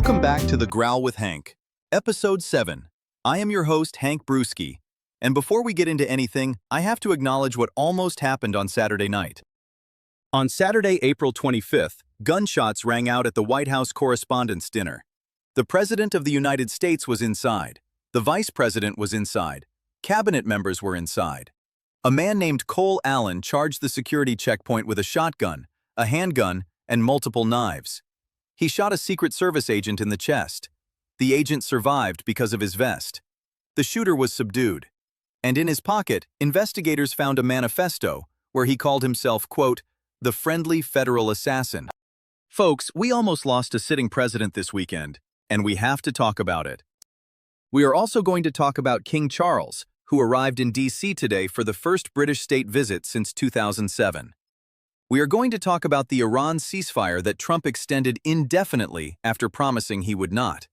Welcome back to the Growl with Hank, Episode 7. I am your host, Hank Brewski, and before we get into anything, I have to acknowledge what almost happened on Saturday night. On Saturday, April 25th, gunshots rang out at the White House Correspondents' Dinner. The President of the United States was inside. The Vice President was inside. Cabinet members were inside. A man named Cole Allen charged the security checkpoint with a shotgun, a handgun, and multiple knives. He shot a Secret Service agent in the chest. The agent survived because of his vest. The shooter was subdued. And in his pocket, investigators found a manifesto where he called himself, quote, the friendly federal assassin. Folks, we almost lost a sitting president this weekend, and we have to talk about it. We are also going to talk about King Charles, who arrived in D.C. today for the first British state visit since 2007. We are going to talk about the Iran ceasefire that Trump extended indefinitely after promising he would not.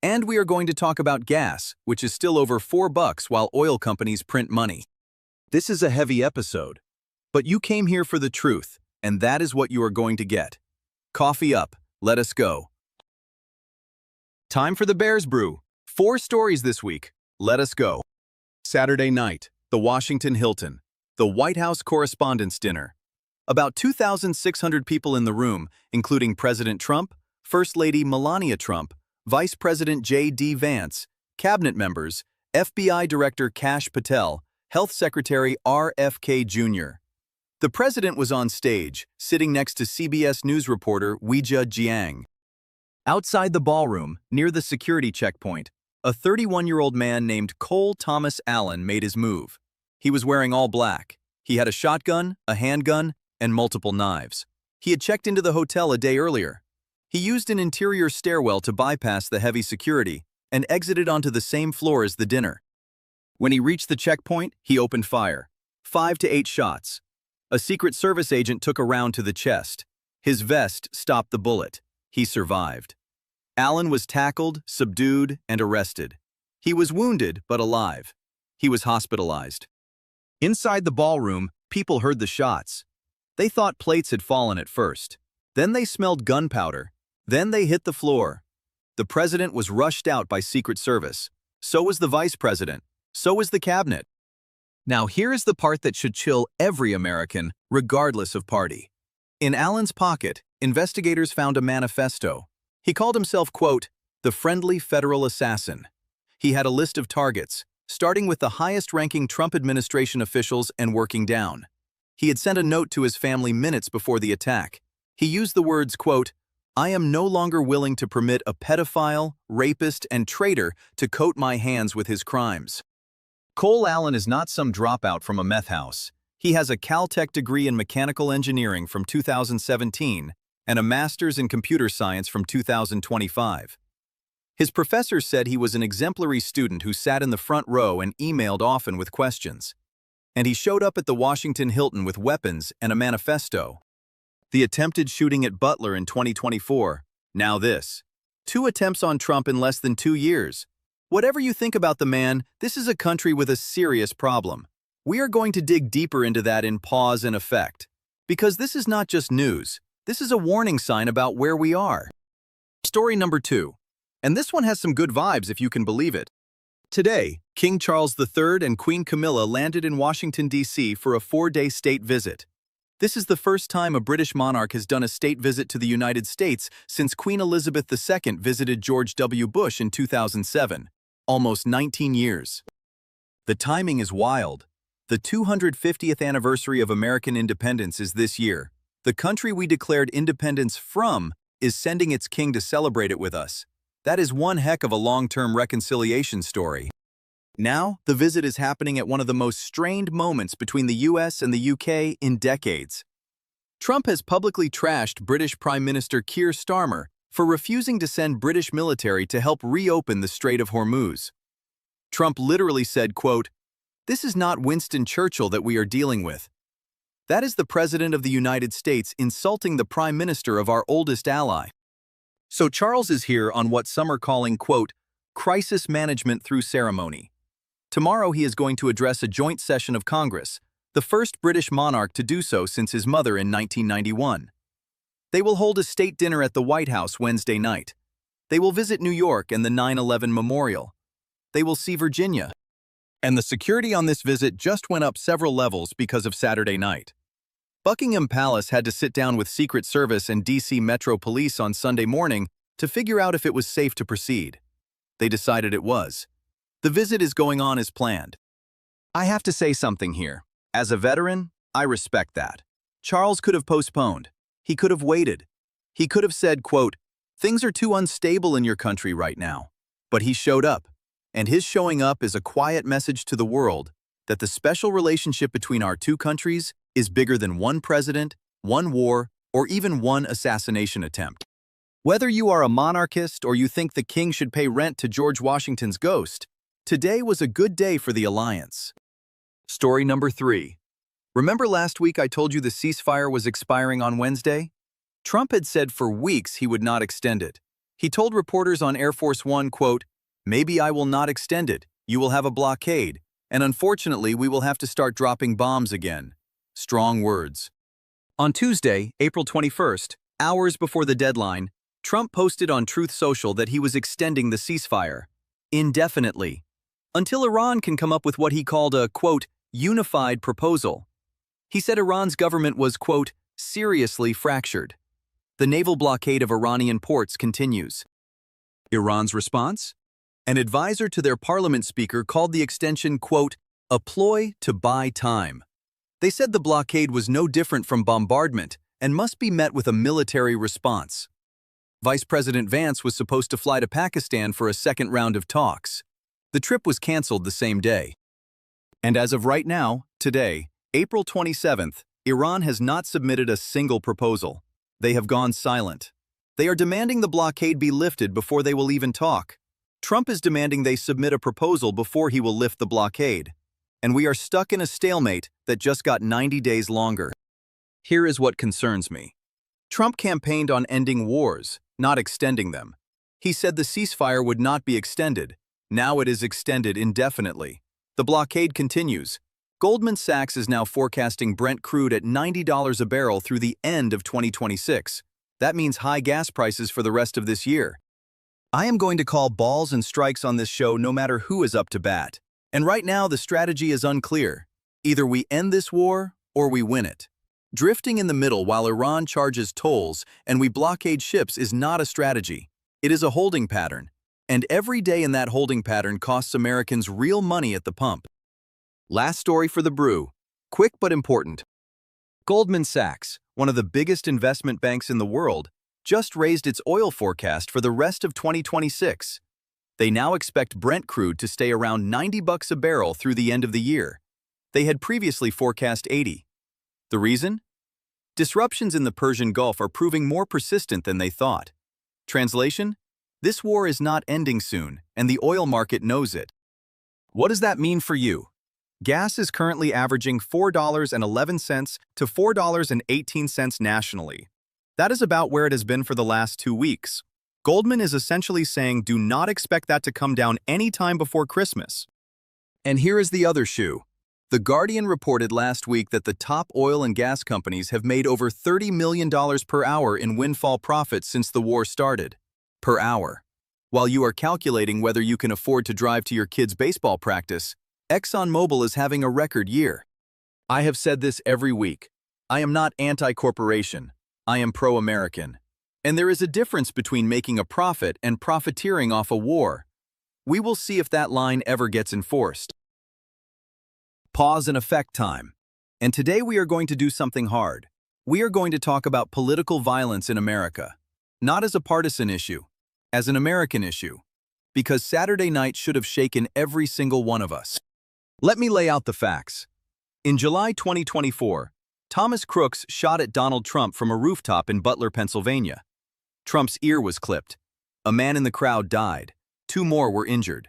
And we are going to talk about gas, which is still over $4 while oil companies print money. This is a heavy episode, but you came here for the truth, and that is what you are going to get. Coffee up, let us go. Time for the Bears Brew. 4 stories this week. Let us go. Saturday night, the Washington Hilton, the White House Correspondents' Dinner. About 2,600 people in the room, including President Trump, First Lady Melania Trump, Vice President J.D. Vance, cabinet members, FBI Director Kash Patel, Health Secretary R.F.K. Jr. The president was on stage, sitting next to CBS News reporter Weijia Jiang. Outside the ballroom, near the security checkpoint, a 31-year-old man named Cole Thomas Allen made his move. He was wearing all black. He had a shotgun, a handgun, and multiple knives. He had checked into the hotel a day earlier. He used an interior stairwell to bypass the heavy security and exited onto the same floor as the dinner. When he reached the checkpoint, he opened fire. 5 to 8 shots. A Secret Service agent took a round to the chest. His vest stopped the bullet. He survived. Allen was tackled, subdued, and arrested. He was wounded, but alive. He was hospitalized. Inside the ballroom, people heard the shots. They thought plates had fallen at first. Then they smelled gunpowder. Then they hit the floor. The president was rushed out by Secret Service. So was the vice president. So was the cabinet. Now here is the part that should chill every American, regardless of party. In Allen's pocket, investigators found a manifesto. He called himself, quote, the friendly federal assassin. He had a list of targets, starting with the highest-ranking Trump administration officials and working down. He had sent a note to his family minutes before the attack. He used the words, quote, I am no longer willing to permit a pedophile, rapist, and traitor to coat my hands with his crimes. Cole Allen is not some dropout from a meth house. He has a Caltech degree in mechanical engineering from 2017 and a master's in computer science from 2025. His professors said he was an exemplary student who sat in the front row and emailed often with questions. And he showed up at the Washington Hilton with weapons and a manifesto. The attempted shooting at Butler in 2024. Now this. 2 attempts on Trump in less than 2 years. Whatever you think about the man, this is a country with a serious problem. We are going to dig deeper into that in Pause and Effect. Because this is not just news. This is a warning sign about where we are. Story number 2. And this one has some good vibes if you can believe it. Today, King Charles III and Queen Camilla landed in Washington, D.C. for a 4-day state visit. This is the first time a British monarch has done a state visit to the United States since Queen Elizabeth II visited George W. Bush in 2007, almost 19 years. The timing is wild. The 250th anniversary of American independence is this year. The country we declared independence from is sending its king to celebrate it with us. That is one heck of a long-term reconciliation story. Now, the visit is happening at one of the most strained moments between the US and the UK in decades. Trump has publicly trashed British Prime Minister Keir Starmer for refusing to send British military to help reopen the Strait of Hormuz. Trump literally said, quote, this is not Winston Churchill that we are dealing with. That is the President of the United States insulting the Prime Minister of our oldest ally. So Charles is here on what some are calling, quote, crisis management through ceremony. Tomorrow he is going to address a joint session of Congress, the first British monarch to do so since his mother in 1991. They will hold a state dinner at the White House Wednesday night. They will visit New York and the 9/11 Memorial. They will see Virginia. And the security on this visit just went up several levels because of Saturday night. Buckingham Palace had to sit down with Secret Service and DC Metro Police on Sunday morning to figure out if it was safe to proceed. They decided it was. The visit is going on as planned. I have to say something here. As a veteran, I respect that. Charles could have postponed. He could have waited. He could have said, quote, "Things are too unstable in your country right now." But he showed up. And his showing up is a quiet message to the world that the special relationship between our two countries is bigger than one president, one war, or even one assassination attempt. Whether you are a monarchist or you think the king should pay rent to George Washington's ghost, today was a good day for the alliance. Story number 3. Remember last week I told you the ceasefire was expiring on Wednesday? Trump had said for weeks he would not extend it. He told reporters on Air Force One, quote, "Maybe I will not extend it. You will have a blockade. And unfortunately, we will have to start dropping bombs again." Strong words. On Tuesday, April 21st, hours before the deadline, Trump posted on Truth Social that he was extending the ceasefire indefinitely until Iran can come up with what he called a, quote, unified proposal. He said Iran's government was, quote, seriously fractured. The naval blockade of Iranian ports continues. Iran's response? An advisor to their parliament speaker called the extension, quote, a ploy to buy time. They said the blockade was no different from bombardment and must be met with a military response. Vice President Vance was supposed to fly to Pakistan for a second round of talks. The trip was canceled the same day. And as of right now, today, April 27th, Iran has not submitted a single proposal. They have gone silent. They are demanding the blockade be lifted before they will even talk. Trump is demanding they submit a proposal before he will lift the blockade. And we are stuck in a stalemate that just got 90 days longer. Here is what concerns me. Trump campaigned on ending wars, not extending them. He said the ceasefire would not be extended. Now it is extended indefinitely. The blockade continues. Goldman Sachs is now forecasting Brent crude at $90 a barrel through the end of 2026. That means high gas prices for the rest of this year. I am going to call balls and strikes on this show no matter who is up to bat. And right now the strategy is unclear. Either we end this war or we win it. Drifting in the middle while Iran charges tolls and we blockade ships is not a strategy. It is a holding pattern. And every day in that holding pattern costs Americans real money at the pump. Last story for the brew. Quick but important. Goldman Sachs, one of the biggest investment banks in the world, just raised its oil forecast for the rest of 2026. They now expect Brent crude to stay around $90 a barrel through the end of the year. They had previously forecast 80. The reason? Disruptions in the Persian Gulf are proving more persistent than they thought. Translation? This war is not ending soon, and the oil market knows it. What does that mean for you? Gas is currently averaging $4.11 to $4.18 nationally. That is about where it has been for the last 2 weeks. Goldman is essentially saying do not expect that to come down anytime before Christmas. And here is the other shoe. The Guardian reported last week that the top oil and gas companies have made over $30 million per hour in windfall profits since the war started. Per hour. While you are calculating whether you can afford to drive to your kid's baseball practice, ExxonMobil is having a record year. I have said this every week. I am not anti-corporation. I am pro-American. And there is a difference between making a profit and profiteering off a war. We will see if that line ever gets enforced. Pause and effect time. And today we are going to do something hard. We are going to talk about political violence in America. Not as a partisan issue, as an American issue. Because Saturday night should have shaken every single one of us. Let me lay out the facts. In July 2024, Thomas Crooks shot at Donald Trump from a rooftop in Butler, Pennsylvania. Trump's ear was clipped. A man in the crowd died. 2 more were injured.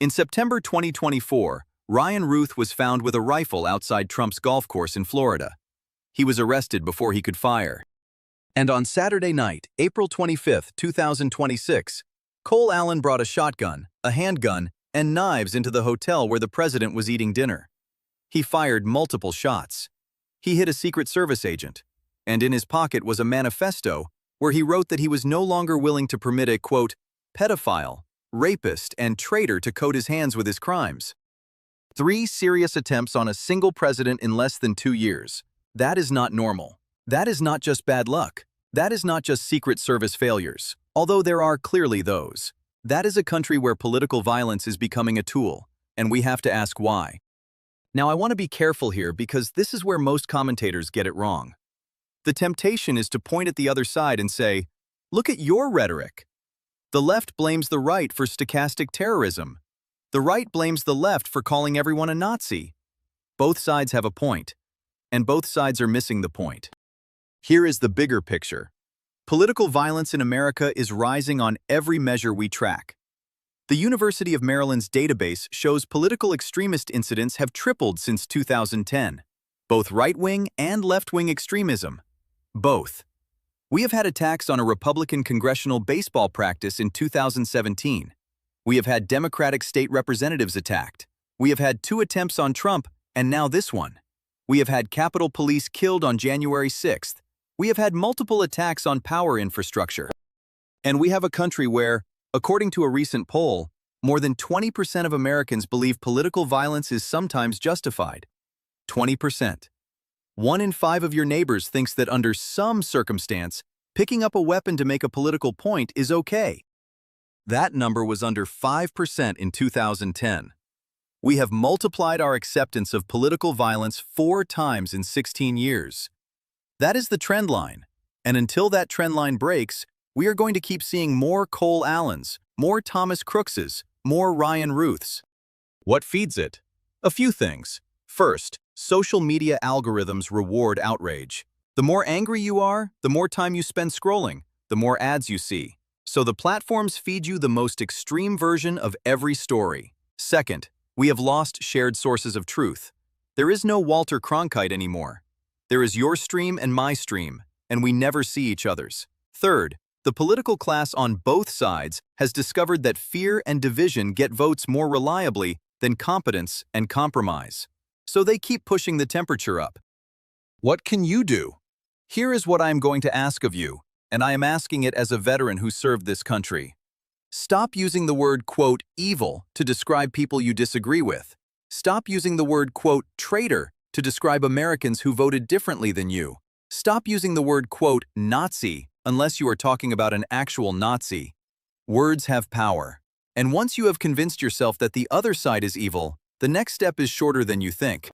In September 2024, Ryan Ruth was found with a rifle outside Trump's golf course in Florida. He was arrested before he could fire. And on Saturday night, April 25, 2026, Cole Allen brought a shotgun, a handgun, and knives into the hotel where the president was eating dinner. He fired multiple shots. He hit a Secret Service agent, and in his pocket was a manifesto where he wrote that he was no longer willing to permit a, quote, pedophile, rapist, and traitor to coat his hands with his crimes. 3 serious attempts on a single president in less than 2 years. That is not normal. That is not just bad luck. That is not just Secret Service failures, although there are clearly those. That is a country where political violence is becoming a tool, and we have to ask why. Now, I want to be careful here because this is where most commentators get it wrong. The temptation is to point at the other side and say, look at your rhetoric. The left blames the right for stochastic terrorism. The right blames the left for calling everyone a Nazi. Both sides have a point, and both sides are missing the point. Here is the bigger picture. Political violence in America is rising on every measure we track. The University of Maryland's database shows political extremist incidents have tripled since 2010, both right-wing and left-wing extremism. Both. We have had attacks on a Republican congressional baseball practice in 2017. We have had Democratic state representatives attacked. We have had 2 attempts on Trump, and now this one. We have had Capitol Police killed on January 6th. We have had multiple attacks on power infrastructure. And we have a country where, according to a recent poll, more than 20% of Americans believe political violence is sometimes justified. 20%. 1 in 5 of your neighbors thinks that under some circumstance, picking up a weapon to make a political point is okay. That number was under 5% in 2010. We have multiplied our acceptance of political violence 4 times in 16 years. That is the trend line, and until that trend line breaks, we are going to keep seeing more Cole Allens, more Thomas Crookses, more Ryan Ruths. What feeds it? A few things. First, social media algorithms reward outrage. The more angry you are, the more time you spend scrolling, the more ads you see. So the platforms feed you the most extreme version of every story. Second, we have lost shared sources of truth. There is no Walter Cronkite anymore. There is your stream and my stream, and we never see each other's. Third, the political class on both sides has discovered that fear and division get votes more reliably than competence and compromise. So they keep pushing the temperature up. What can you do? Here is what I am going to ask of you, and I am asking it as a veteran who served this country. Stop using the word, quote, evil to describe people you disagree with. Stop using the word, quote, traitor to describe Americans who voted differently than you. Stop using the word, quote, Nazi unless you are talking about an actual Nazi. Words have power. And once you have convinced yourself that the other side is evil, the next step is shorter than you think.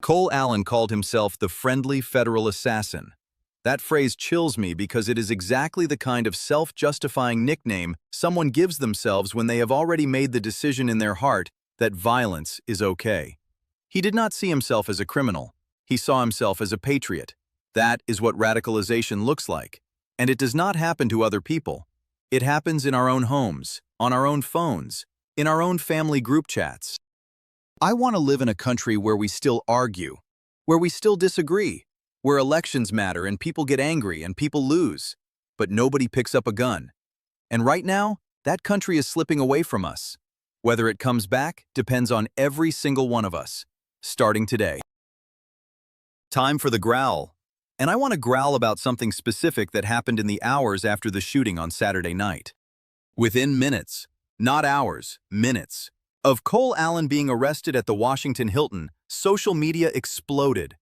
Cole Allen called himself the friendly federal assassin. That phrase chills me because it is exactly the kind of self-justifying nickname someone gives themselves when they have already made the decision in their heart that violence is okay. He did not see himself as a criminal. He saw himself as a patriot. That is what radicalization looks like. And it does not happen to other people. It happens in our own homes, on our own phones, in our own family group chats. I want to live in a country where we still argue, where we still disagree, where elections matter and people get angry and people lose, but nobody picks up a gun. And right now, that country is slipping away from us. Whether it comes back depends on every single one of us, starting today. Time for the growl. And I want to growl about something specific that happened in the hours after the shooting on Saturday night. Within minutes, not hours, minutes, of Cole Allen being arrested at the Washington Hilton, social media exploded.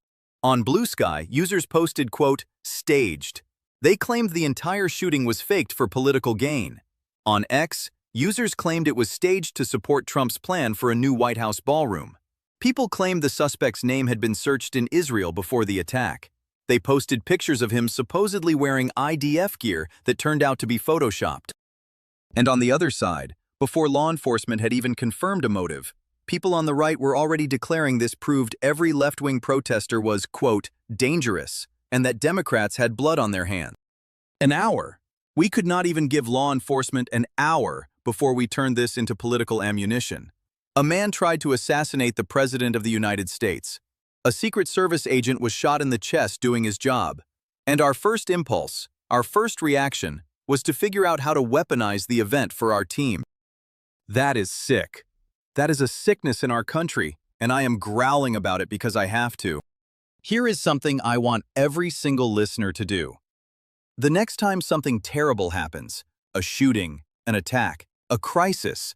On Brewski, users posted, quote, staged. They claimed the entire shooting was faked for political gain. On X, users claimed it was staged to support Trump's plan for a new White House ballroom. People claimed the suspect's name had been searched in Israel before the attack. They posted pictures of him supposedly wearing IDF gear that turned out to be photoshopped. And on the other side, before law enforcement had even confirmed a motive, people on the right were already declaring this proved every left-wing protester was, quote, dangerous, and that Democrats had blood on their hands. An hour. We could not even give law enforcement an hour before we turned this into political ammunition. A man tried to assassinate the President of the United States. A Secret Service agent was shot in the chest doing his job. And our first impulse, our first reaction, was to figure out how to weaponize the event for our team. That is sick. That is a sickness in our country, and I am growling about it because I have to. Here is something I want every single listener to do. The next time something terrible happens, a shooting, an attack, a crisis,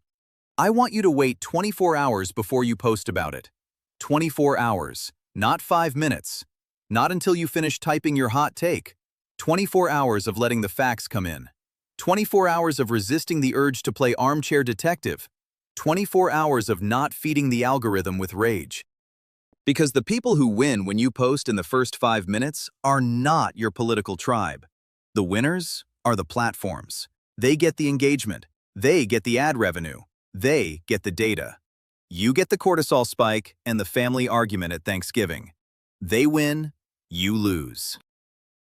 I want you to wait 24 hours before you post about it. 24 hours, not 5 minutes. Not until you finish typing your hot take. 24 hours of letting the facts come in. 24 hours of resisting the urge to play armchair detective. 24 hours of not feeding the algorithm with rage. Because the people who win when you post in the first 5 minutes are not your political tribe. The winners are the platforms. They get the engagement. They get the ad revenue. They get the data. You get the cortisol spike and the family argument at Thanksgiving. They win, you lose.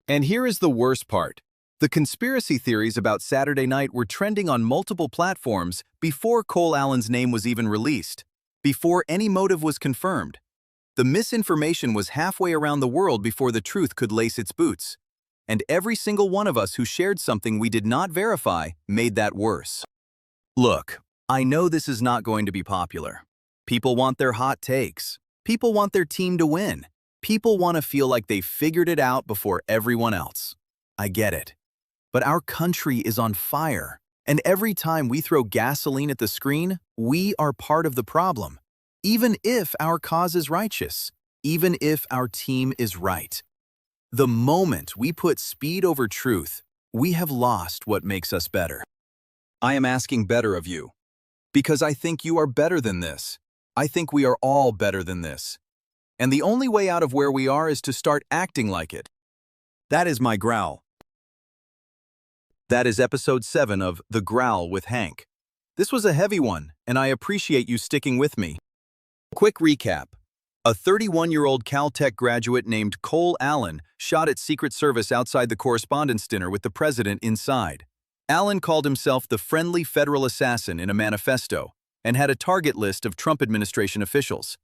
And here is the worst part. The conspiracy theories about Saturday night were trending on multiple platforms before Cole Allen's name was even released, before any motive was confirmed. The misinformation was halfway around the world before the truth could lace its boots. And every single one of us who shared something we did not verify made that worse. Look, I know this is not going to be popular. People want their hot takes. People want their team to win. People want to feel like they figured it out before everyone else. I get it. But our country is on fire. And every time we throw gasoline at the screen, we are part of the problem. Even if our cause is righteous. Even if our team is right. The moment we put speed over truth, we have lost what makes us better. I am asking better of you. Because I think you are better than this. I think we are all better than this. And the only way out of where we are is to start acting like it. That is my growl. That is episode 7 of The Growl with Hank. This was a heavy one, and I appreciate you sticking with me. Quick recap. A 31-year-old Caltech graduate named Cole Allen shot at Secret Service outside the Correspondents' Dinner with the president inside. Allen called himself the friendly federal assassin in a manifesto and had a target list of Trump administration officials.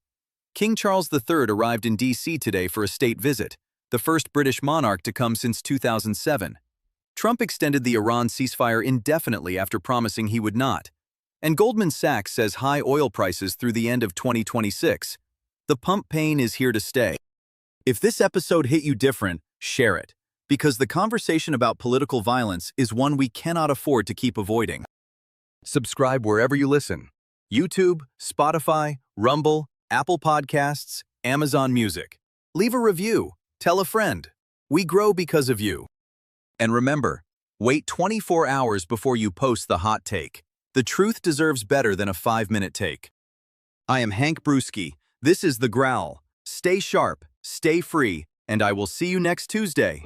King Charles III arrived in D.C. today for a state visit, the first British monarch to come since 2007. Trump extended the Iran ceasefire indefinitely after promising he would not. And Goldman Sachs says high oil prices through the end of 2026. The pump pain is here to stay. If this episode hit you different, share it. Because the conversation about political violence is one we cannot afford to keep avoiding. Subscribe wherever you listen. YouTube, Spotify, Rumble, Apple Podcasts, Amazon Music. Leave a review. Tell a friend. We grow because of you. And remember, wait 24 hours before you post the hot take. The truth deserves better than a 5-minute take. I am Hank Brewski. This is The Growl. Stay sharp, stay free, and I will see you next Tuesday.